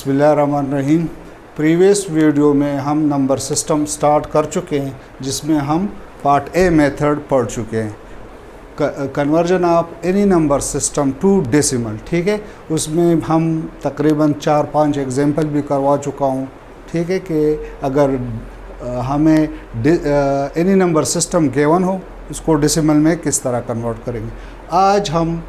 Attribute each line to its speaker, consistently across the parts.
Speaker 1: बिस्मिल्लाहिर्रहमानिर्रहीम। Previous video में हम नंबर सिस्टम स्टार्ट कर चुके हैं, जिसमें हम पार्ट ए मेथड पढ़ चुके हैं, conversion of any number system to decimal. ठीक है, उसमें हम तकरीबन 4-5 एग्जांपल भी करवा चुका हूँ। ठीक है, कि अगर हमें एनी नंबर सिस्टम गिवन हो, इसको डेसिमल में किस तरह कन्वर्ट करेंगे। आज हम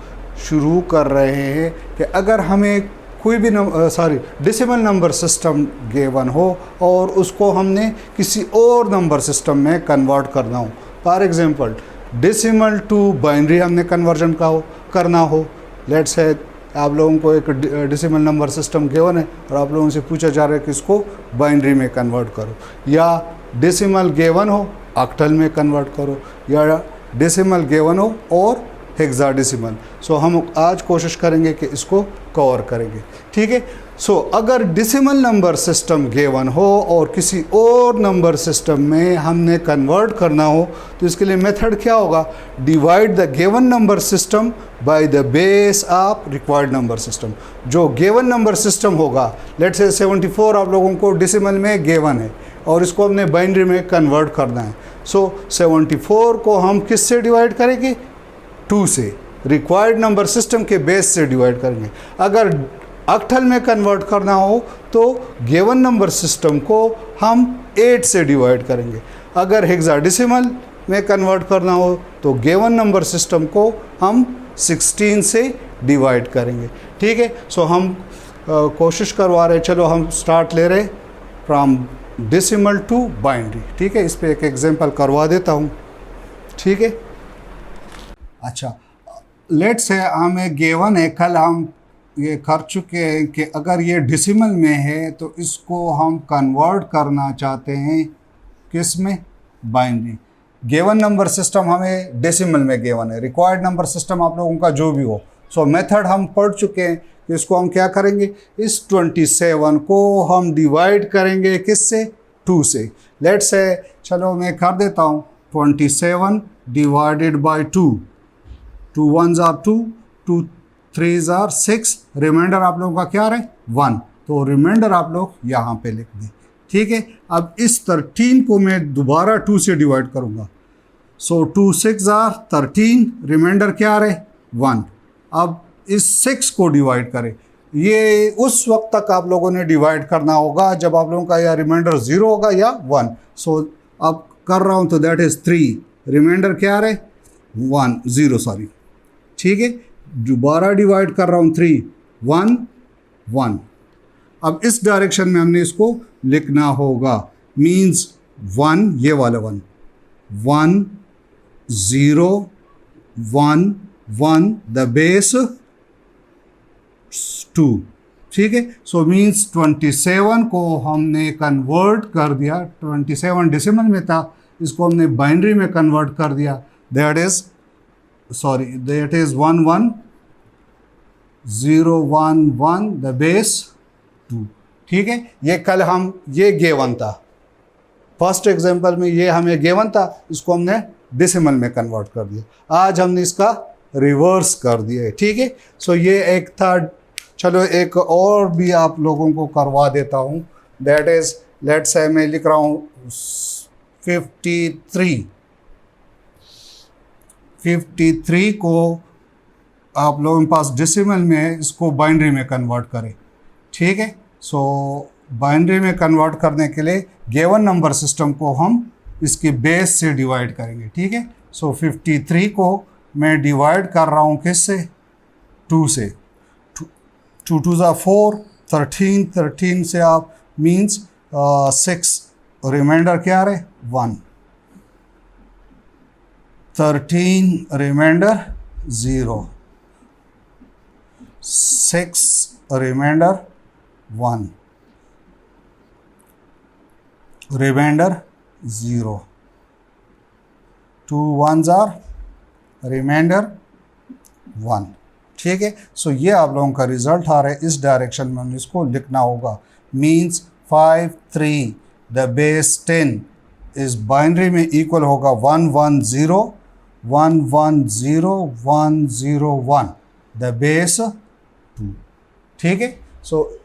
Speaker 1: शुरू कर रहे हैं कि अगर हमें कोई भी डेसिमल नंबर सिस्टम गिवन हो और उसको हमने किसी और नंबर सिस्टम में कन्वर्ट करना हो। For example decimal to binary हमने कन्वर्जन करना हो। लेट्स से आप लोगों को एक डेसिमल नंबर सिस्टम गिवन है और आप लोगों से पूछा जा रहा है कि इसको बाइनरी में कन्वर्ट करो, या डेसिमल गिवन हो ऑक्टल में कन्वर्ट करो, या डेसिमल गिवन हो और हेक्साडेसिमल। सो हम आज कोशिश करेंगे कि इसको कवर करेंगे। ठीक है, सो अगर डेसिमल नंबर सिस्टम गिवन हो और किसी और नंबर सिस्टम में हमने कन्वर्ट करना हो, तो इसके लिए मेथड क्या होगा? Divide the given number system by the base of required number system. जो गिवन नंबर सिस्टम होगा, लेट्स से 74 आप लोगों को डेसिमल में गिवन है और इसको हमने बाइनरी में कन्वर्ट करना है। सो 74 को हम किस से डिवाइड करेंगे? 2 से, रिक्वायर्ड नंबर सिस्टम के बेस से डिवाइड करेंगे। अगर ऑक्टल में कन्वर्ट करना हो तो गिवन नंबर सिस्टम को हम 8 से डिवाइड करेंगे। अगर हेक्साडेसिमल में कन्वर्ट करना हो तो गिवन नंबर सिस्टम को हम 16 से डिवाइड करेंगे। ठीक है, सो हम कोशिश करवा रहे, चलो हम स्टार्ट ले रहे फ्रॉम डेसिमल टू बाइनरी। ठीक है, इस पे एक एग्जांपल करवा देता हूँ। ठीक है, अच्छा, लेट्स से हमें गिवन है, कल हम ये कर चुके हैं कि अगर ये डेसिमल में है तो इसको हम कन्वर्ट करना चाहते हैं किस में? बाइनरी। गिवन नंबर सिस्टम हमें डेसिमल में गिवन है, रिक्वायर्ड नंबर सिस्टम आप लोगों का जो भी हो। सो मेथड हम पढ़ चुके हैं कि इसको हम क्या करेंगे? इस 27 को हम डिवाइड करेंगे किस से? 2 से। लेट्स से चलो मैं कर देता हूँ 27 divided by 2। 2 1s are 2, 2 3s are 6, reminder आप लोगों का क्या रहे? 1। तो रिमाइंडर आप लोग यहाँ पे लिख दें। ठीक है, अब इस 13 को मैं दोबारा 2 से डिवाइड करूँगा। सो 2 6 are 13, रिमाइंडर क्या रहे? 1। अब इस 6 को डिवाइड करें। ये उस वक्त तक आप लोगों ने डिवाइड करना होगा जब आप लोगों का या रिमाइंडर 0 होगा या 1। सो अब कर रहा हूँ तो दैट इज़ 3, रिमाइंडर क्या रहे? 0 सॉरी। ठीक है, दोबारा डिवाइड कर रहा हूँ 3, 1 1। अब इस डायरेक्शन में हमने इसको लिखना होगा, मीन्स 1, ये वाला 1 1 0 1 1, द बेस 2। ठीक है, सो मीन्स 27 को हमने कन्वर्ट कर दिया। 27 डेसिमल में था, इसको हमने बाइनरी में कन्वर्ट कर दिया। That is 1 1 0 1 1, the base 2। ठीक है, ये कल हम ये गिवन था, फर्स्ट एग्जांपल में ये हमें गिवन था, इसको हमने डेसिमल में कन्वर्ट कर दिया। आज हमने इसका रिवर्स कर दिया है। ठीक है, सो ये एक था। चलो एक और भी आप लोगों को करवा देता हूँ। दैट इज, लेट्स से मैं लिख रहा हूँ 53 को आप लोगों के पास डेसिमल में है, इसको बाइनरी में कन्वर्ट करें। ठीक है, सो बाइनरी में कन्वर्ट करने के लिए गिवन नंबर सिस्टम को हम इसके बेस से डिवाइड करेंगे। ठीक है, सो 53 को मैं डिवाइड कर रहा हूँ किस से? 2 से। 2 2s are 4, 13 से आप मीन्स 6, रिमाइंडर क्या रहे? 1। 13 reminder 0, 6 reminder 1, reminder 0, 2 1s are reminder 1। ठीक है, सो ये आप लोगों का रिजल्ट आ रहा है। इस डायरेक्शन में हमें इसको लिखना होगा, मीन्स 5 3, द बेस 10 इस बाइनरी में इक्वल होगा 1 1 0 1 1 0 1 0 1, द बेस 2। ठीक है, सो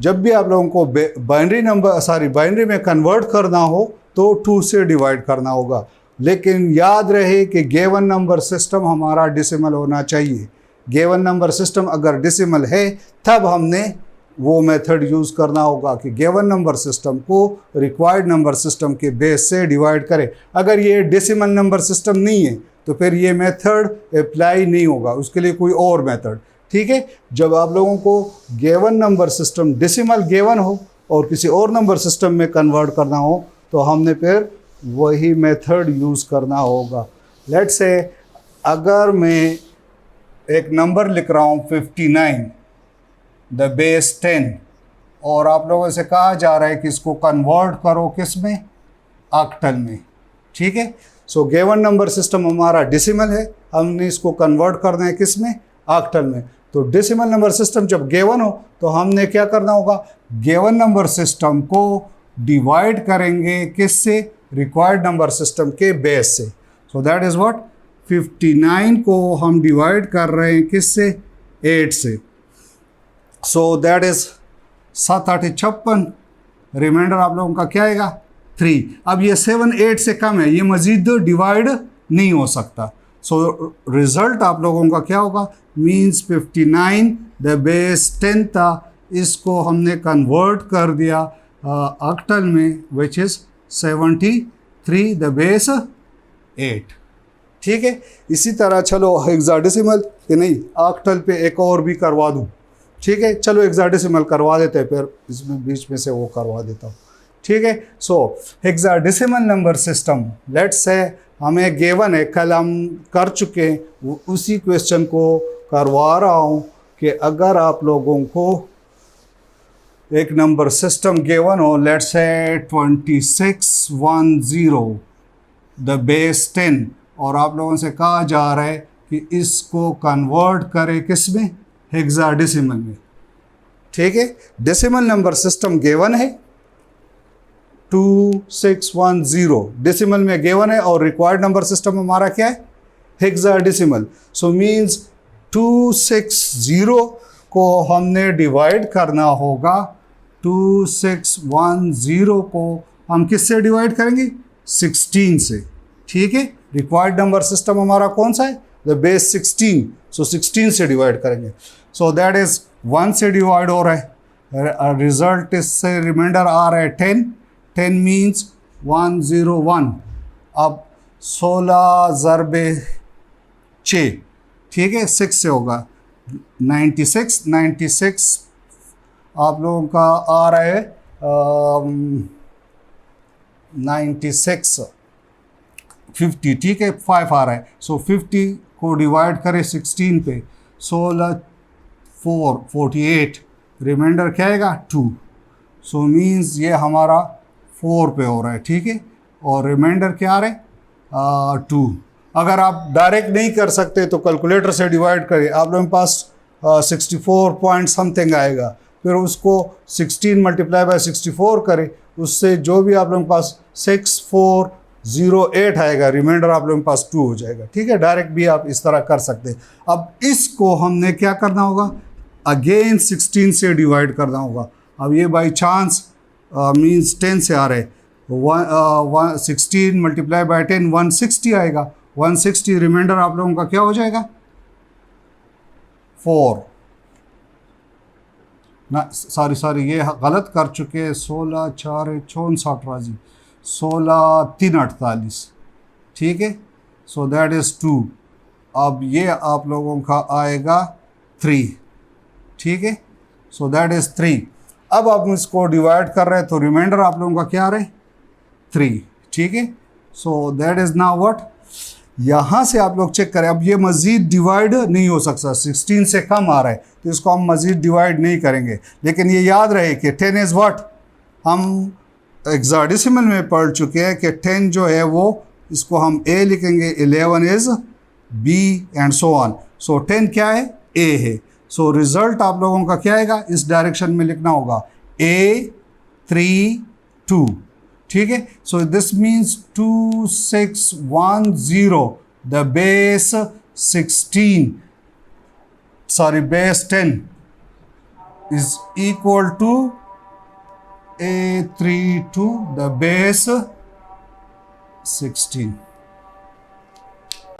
Speaker 1: जब भी आप लोगों को बाइनरी में कन्वर्ट करना हो तो 2 से डिवाइड करना होगा, लेकिन याद रहे कि गिवन नंबर सिस्टम हमारा डेसिमल होना चाहिए। गिवन नंबर सिस्टम अगर डेसिमल है तब हमने वो मेथड यूज़ करना होगा कि गिवन नंबर सिस्टम को रिक्वायर्ड नंबर सिस्टम के बेस से डिवाइड करें। अगर ये डेसिमल नंबर सिस्टम नहीं है तो फिर ये मेथड अप्लाई नहीं होगा, उसके लिए कोई और मेथड। ठीक है, जब आप लोगों को given number system decimal given हो और किसी और नंबर सिस्टम में कन्वर्ट करना हो तो हमने फिर वही मेथड यूज़ करना होगा। लेट्स से अगर मैं एक नंबर लिख रहा हूँ 59 द बेस 10 और आप लोगों से कहा जा रहा है कि इसको कन्वर्ट करो किस में, ऑक्टल में। ठीक है, सो गिवन नंबर सिस्टम हमारा डेसिमल है, हमने इसको कन्वर्ट करना है किस में, ऑक्टल में। तो डेसिमल नंबर सिस्टम जब गिवन हो तो हमने क्या करना होगा, गिवन नंबर सिस्टम को डिवाइड करेंगे किस से, रिक्वायर्ड नंबर सिस्टम के बेस से। सो दैट इज़ व्हाट, 59 को हम डिवाइड कर रहे हैं किस से, 8 से। सो दैट इज़ 7 8 56, रिमाइंडर आप लोगों का क्या आएगा, 3। अब ये 7 8 से कम है, ये मज़ीद डिवाइड नहीं हो सकता। सो रिज़ल्ट आप लोगों का क्या होगा, मीन्स 59 द बेस 10 था, इसको हमने कन्वर्ट कर दिया ऑक्टल में, विच इज़ 73 द बेस 8। ठीक है, इसी तरह चलो हेक्साडेसिमल कि नहीं, ऑक्टल पे एक और भी करवा दूँ। ठीक है, चलो हेक्साडेसिमल करवा देते हैं, फिर इसमें बीच में से वो करवा देता हूँ। ठीक है, so hexadecimal number system let's say हमें गिवन है, कल हम कर चुके हैं, उसी क्वेश्चन को करवा रहा हूँ कि अगर आप लोगों को एक नंबर सिस्टम गिवन हो, लेट्स से 2610 द बेस 10 और आप लोगों से कहा जा रहा है कि इसको कन्वर्ट करें किस में, हेक्साडेसिमल में। ठीक है, डेसिमल नंबर सिस्टम गिवन है 2610, डेसिमल में गिवन है और रिक्वायर्ड नंबर सिस्टम हमारा क्या है, हेक्साडेसिमल। सो मीन्स 260 को हमने डिवाइड करना होगा, 2610 को हम किससे डिवाइड करेंगे, 16 से। ठीक है, रिक्वायर्ड नंबर सिस्टम हमारा कौन सा है, द बेस 16, सो 16 से डिवाइड करेंगे। सो दैट इज़ 1 से डिवाइड हो रहा है, रिजल्ट इससे रिमाइंडर आ रहा है 10, 10 मीन्स 101। अब 16 ज़रबे 6, ठीक है, 6 से होगा 96 आप लोगों का आ रहा है 96 50, ठीक है, 5 आ रहा है। सो 50 को डिवाइड करें 16 पे, 16 4 48, रिमाइंडर क्या आएगा 2। सो मीन्स ये हमारा 4 पे हो रहा है। ठीक है, और रिमाइंडर क्या आ रहा है 2। अगर आप डायरेक्ट नहीं कर सकते तो कैलकुलेटर से डिवाइड करिए, आप लोगों के पास 64 पॉइंट समथिंग आएगा, फिर उसको 16 मल्टीप्लाई बाय 64 करें, उससे जो भी आप लोगों के पास 6408 आएगा, रिमाइंडर आप लोगों के पास 2 हो जाएगा। ठीक है, डायरेक्ट भी आप इस तरह कर सकते हैं। अब इसको हमने क्या करना होगा, अगेन 16 से डिवाइड करना होगा। अब ये बाई चांस मीन्स 10 से आ रहे, 16 मल्टीप्लाई बाई 10 160 आएगा, 160 रिमाइंडर आप लोगों का क्या हो जाएगा 4 ना, सॉरी ये गलत कर चुके हैं, 16 4 64 राजी, 16 3 48। ठीक है, सो दैट इज़ 2। अब ये आप लोगों का आएगा 3। ठीक है, सो दैट इज़ 3। अब आप इसको डिवाइड कर रहे हैं तो रिमाइंडर आप लोगों का क्या आ रहा है 3। ठीक है, so that is now what, यहाँ से आप लोग चेक करें, अब ये मज़ीद डिवाइड नहीं हो सकता, 16 से कम आ रहा है तो इसको हम मज़ीद डिवाइड नहीं करेंगे। लेकिन ये याद रहे कि 10 इज़ व्हाट, हम हेक्साडेसिमल में पढ़ चुके हैं कि 10 जो है वो इसको हम A लिखेंगे, 11 is B and so on. So 10 क्या है, A है। सो रिज़ल्ट आप लोगों का क्या आएगा, इस डायरेक्शन में लिखना होगा A 3 2। ठीक है, so this means 2610 the base 16 sorry base 10 is equal to A3 to the base 16।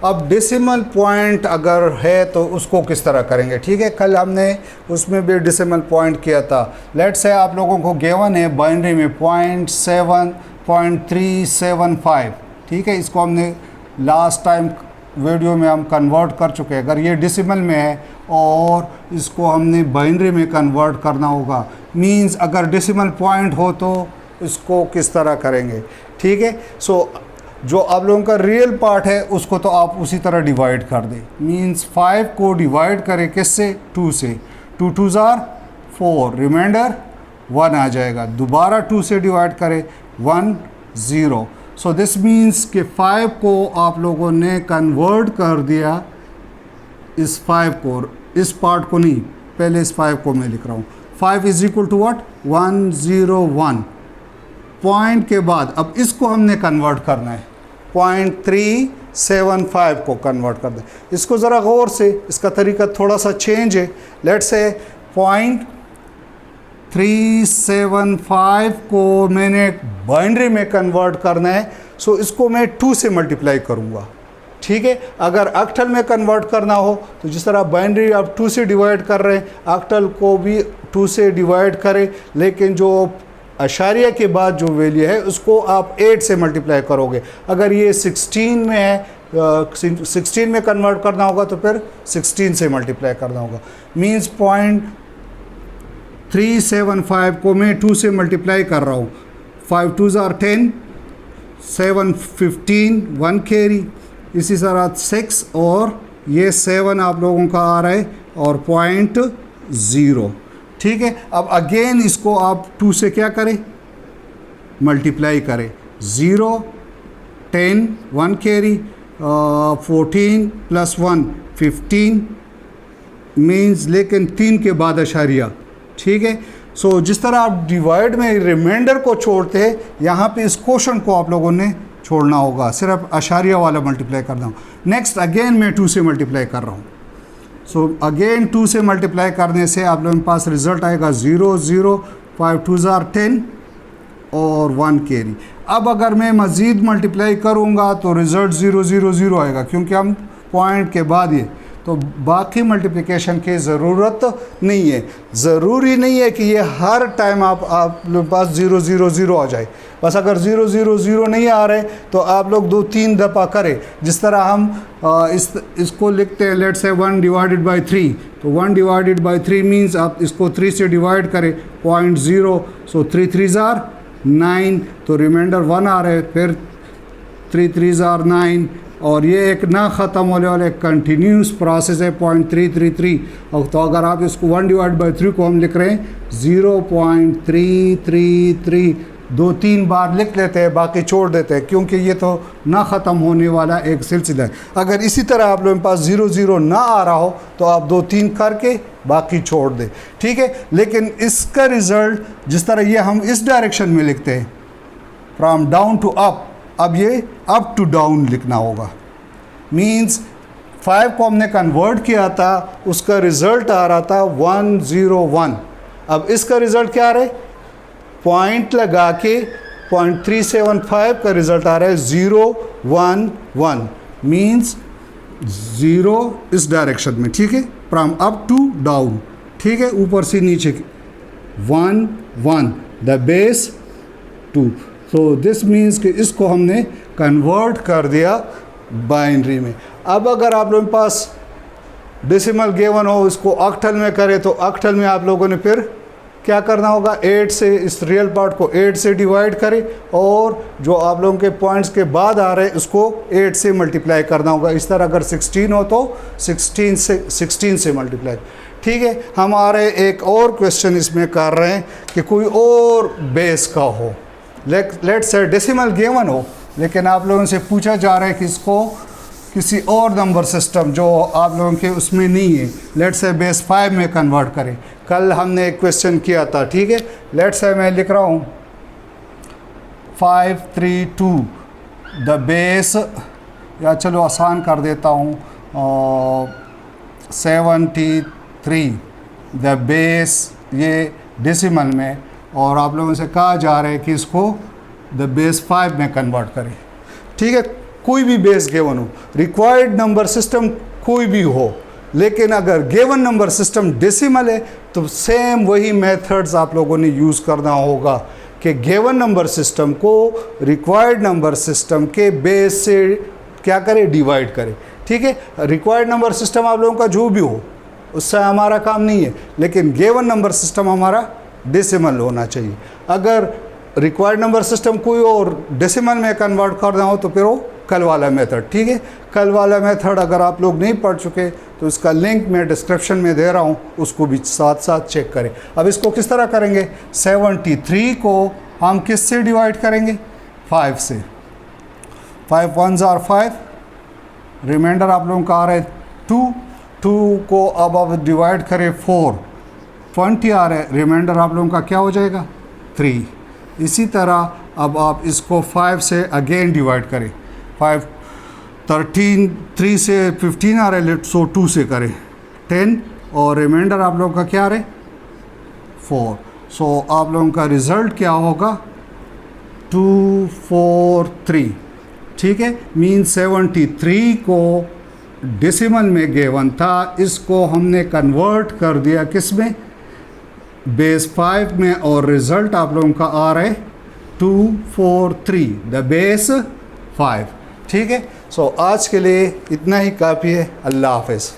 Speaker 1: अब डेसिमल पॉइंट अगर है तो उसको किस तरह करेंगे, ठीक है। कल हमने उसमें भी डेसिमल पॉइंट किया था। लेट्स से आप लोगों को गिवन है बाइनरी में 0.375, ठीक है। इसको हमने लास्ट टाइम वीडियो में हम कन्वर्ट कर चुके हैं। अगर ये डेसिमल में है और इसको हमने बाइनरी में कन्वर्ट करना होगा, मींस अगर डेसिमल पॉइंट हो तो इसको किस तरह करेंगे, ठीक है। सो जो आप लोगों का रियल पार्ट है उसको तो आप उसी तरह डिवाइड कर दें। मींस 5 को डिवाइड करें किससे, 2 से। 2 2s are 4, रिमाइंडर 1 आ जाएगा। दोबारा 2 से डिवाइड करें 1 0। सो दिस मीन्स कि 5 को आप लोगों ने कन्वर्ट कर दिया, इस 5 को, इस पार्ट को नहीं, पहले इस 5 को मैं लिख रहा हूँ। 5 is equal to what, 101 point के बाद अब इसको हमने कन्वर्ट करना है, 0.375 को कन्वर्ट कर दें। इसको ज़रा गौर से, इसका तरीका थोड़ा सा चेंज है। लेट्स से 0.375 को मैंने बाइनरी में कन्वर्ट करना है, सो इसको मैं 2 से मल्टीप्लाई करूँगा, ठीक है। अगर ऑक्टल में कन्वर्ट करना हो तो जिस तरह बाइनरी आप 2 से डिवाइड कर रहे हैं, ऑक्टल को भी 2 से डिवाइड करें, लेकिन जो अशारिया के बाद जो वैल्यू है उसको आप 8 से मल्टीप्लाई करोगे। अगर ये 16 में है, 16 में कन्वर्ट करना होगा तो फिर 16 से मल्टीप्लाई करना होगा। मींस 0.375 को मैं 2 से मल्टीप्लाई कर रहा हूँ। 5 2s are 10, 7 15, 1 कैरी, इसी तरह 6 और ये 7 आप लोगों का आ रहा है और 0.0, ठीक है। अब अगेन इसको आप 2 से क्या करें, मल्टीप्लाई करें। 0 10, 1 कैरी, 14 + 1 15 मीन्स, लेकिन 3 के बाद अशारिया, ठीक है। सो जिस तरह आप डिवाइड में रिमाइंडर को छोड़ते हैं, यहाँ पे इस क्वोशंट को आप लोगों ने छोड़ना होगा, सिर्फ अशारिया वाला मल्टीप्लाई करना होगा। नेक्स्ट अगेन मैं 2 से मल्टीप्लाई कर रहा हूँ। सो अगेन 2 से मल्टीप्लाई करने से आप लोगों के पास रिज़ल्ट आएगा 0 0, 5 2s are 10 और 1 कैरी। अब अगर मैं मज़ीद मल्टीप्लाई करूँगा तो रिज़ल्ट 0 0 0 आएगा, क्योंकि हम पॉइंट के बाद ये, तो बाकी मल्टीप्लिकेशन की ज़रूरत नहीं है। ज़रूरी नहीं है कि ये हर टाइम आप लोग पास 0 0 0 आ जाए। बस अगर 0 0 0 नहीं आ रहे तो आप लोग 2-3 दफ़ा करें। जिस तरह हम इसको लिखते हैं, लेट्स से 1 डिवाइडेड बाई 3, तो 1 डिवाइडेड बाई 3 मीन्स आप इसको 3 से डिवाइड करें, 0.0, सो 3 3s are 9, तो रिमाइंडर 1 आ रहे, फिर 3 3s are 9, और ये एक ना ख़त्म होने वाला एक कंटिन्यूस प्रोसेस है 0.333। और तो अगर आप इसको 1 डिवाइड बाई 3 को हम लिख रहे हैं 0.333, 2-3 बार लिख लेते हैं, बाकी छोड़ देते हैं, क्योंकि ये तो ना ख़त्म होने वाला एक सिलसिला है। अगर इसी तरह आप लोगों के पास 0 0 ना आ रहा हो तो आप 2-3 करके बाकी छोड़ दें, ठीक है। लेकिन इसका रिज़ल्ट जिस तरह ये हम इस डायरेक्शन में लिखते हैं, फ्रॉम डाउन टू अप, अब ये अप टू डाउन लिखना होगा। मींस 5 को हमने कन्वर्ट किया था, उसका रिज़ल्ट आ रहा था 101। अब इसका रिज़ल्ट क्या आ रहा है, पॉइंट लगा के 0.375 का रिज़ल्ट आ रहा है 011, मींस 0 इस डायरेक्शन में, ठीक है, फ्रॉम अप टू डाउन, ठीक है, ऊपर से नीचे 1 1, द बेस 2। तो दिस मीन्स कि इसको हमने कन्वर्ट कर दिया बाइनरी में। अब अगर आप लोगों के पास डेसिमल गिवन हो, इसको ऑक्टल में करें, तो ऑक्टल में आप लोगों ने फिर क्या करना होगा, 8 से, इस रियल पार्ट को 8 से डिवाइड करें, और जो आप लोगों के पॉइंट्स के बाद आ रहे हैं उसको 8 से मल्टीप्लाई करना होगा। इस तरह अगर 16 हो तो 16 से मल्टीप्लाई, ठीक है। हम आ रहे एक और क्वेश्चन इसमें कर रहे हैं कि कोई और बेस का हो, लेट्स से डेसिमल गिवन हो, लेकिन आप लोगों से पूछा जा रहा है कि इसको किसी और नंबर सिस्टम जो आप लोगों के उसमें नहीं है, लेट्स से बेस 5 में कन्वर्ट करें। कल हमने एक क्वेश्चन किया था, ठीक है। लेट्स से मैं लिख रहा हूँ 532 द बेस, या चलो आसान कर देता हूँ 73 द बेस ये डेसिमल में, और आप लोगों से कहा जा रहा है कि इसको द बेस 5 में कन्वर्ट करें। ठीक है, कोई भी बेस गिवन हो, रिक्वायर्ड नंबर सिस्टम कोई भी हो, लेकिन अगर गिवन नंबर सिस्टम डेसिमल है तो सेम वही मेथड्स आप लोगों ने यूज़ करना होगा कि गिवन नंबर सिस्टम को रिक्वायर्ड नंबर सिस्टम के बेस से क्या करें, डिवाइड करें। ठीक है, रिक्वायर्ड नंबर सिस्टम आप लोगों का जो भी हो उससे हमारा काम नहीं है, लेकिन गिवन नंबर सिस्टम हमारा डेसिमल होना चाहिए। अगर रिक्वायर्ड नंबर सिस्टम कोई और डेसिमल में कन्वर्ट करना हो तो फिर वो कल वाला मेथड। ठीक है, कल वाला मेथड अगर आप लोग नहीं पढ़ चुके तो इसका लिंक मैं डिस्क्रिप्शन में दे रहा हूँ, उसको भी साथ साथ चेक करें। अब इसको किस तरह करेंगे, 73 को हम किस से डिवाइड करेंगे, 5 से। 5 1s are 5, रिमाइंडर आप लोगों का आ रहा है 2 को अब आप डिवाइड करें 4, 20 आ रहा है, रिमाइंडर आप लोगों का क्या हो जाएगा, 3। इसी तरह अब आप इसको 5 से अगेन डिवाइड करें, 5 13, 3 से 15 आ रहा है, लेट्स सो 2 से करें 10, और रिमाइंडर आप लोगों का क्या आ रहा है, 4। सो आप लोगों का रिज़ल्ट क्या होगा, 2 4 3। ठीक है, मीन 73 को डेसिमल में गिवन था, इसको हमने कन्वर्ट कर दिया किस में, बेस 5 में, और रिज़ल्ट आप लोगों का आ रहा है 2 4 3, द बेस 5। ठीक है, सो आज के लिए इतना ही काफ़ी है। अल्लाह हाफ़िज़।